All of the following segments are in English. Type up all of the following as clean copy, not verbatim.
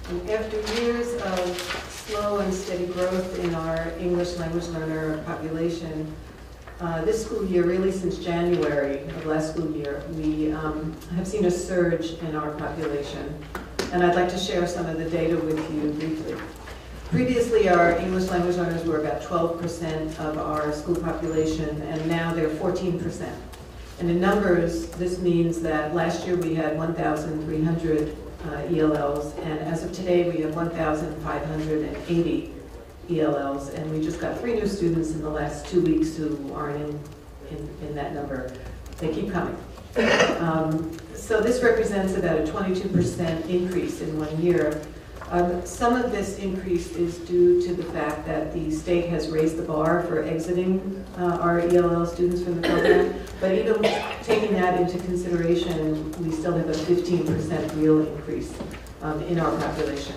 And after years of slow and steady growth in our English language learner population, this school year, really since January of last school year, we have seen a surge in our population. And I'd like to share some of the data with you briefly. Previously, our English language learners were about 12% of our school population, and now they're 14%. And in numbers, this means that last year we had 1,300 ELLs, and as of today we have 1,580 ELLs, and we just got 3 new students in the last 2 weeks who aren't in that number. They keep coming. So this represents about a 22% increase in 1 year. Some of this increase is due to the fact that the state has raised the bar for exiting our ELL students from the program, but even taking that into consideration, we still have a 15% real increase in our population.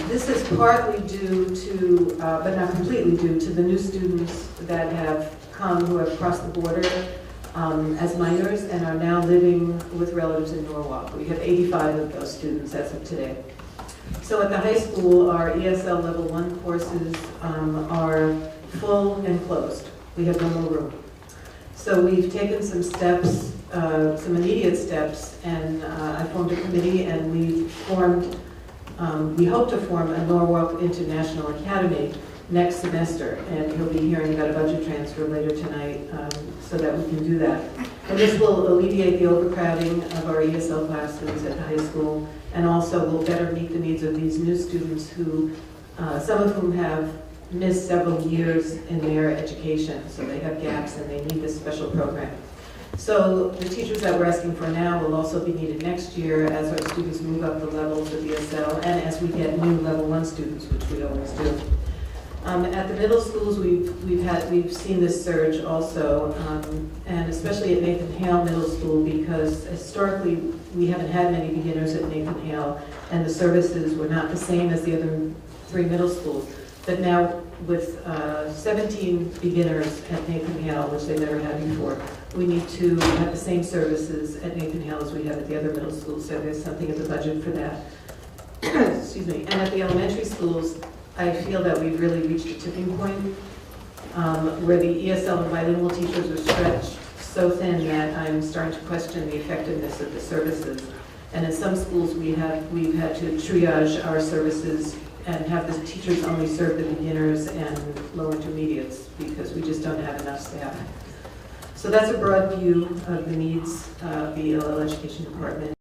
This is partly due to, but not completely due to the new students that have come, who have crossed the border as minors and are now living with relatives in Norwalk. We have 85 of those students as of today. So at the high school, our ESL Level 1 courses are full and closed. We have no more room. So we've taken some steps, some immediate steps, and I formed a committee, and we hope to form a Norwalk International Academy next semester, and you'll be hearing about a budget transfer later tonight so that we can do that. And this will alleviate the overcrowding of our ESL classes at the high school, and also will better meet the needs of these new students who, some of whom have missed several years in their education, so they have gaps and they need this special program. So the teachers that we're asking for now will also be needed next year as our students move up the levels of ESL and as we get new Level 1 students, which we always do. At the middle schools, we've seen this surge also, and especially at Nathan Hale Middle School, because historically we haven't had many beginners at Nathan Hale, and the services were not the same as the other 3 middle schools. But now with 17 beginners at Nathan Hale, which they never had before, we need to have the same services at Nathan Hale as we have at the other middle schools, so there's something in the budget for that. Excuse me. And at the elementary schools, I feel that we've really reached a tipping point where the ESL and bilingual teachers are stretched so thin that I'm starting to question the effectiveness of the services. And in some schools we've had to triage our services and have the teachers only serve the beginners and low intermediates because we just don't have enough staff. So that's a broad view of the needs of the ELL Education Department.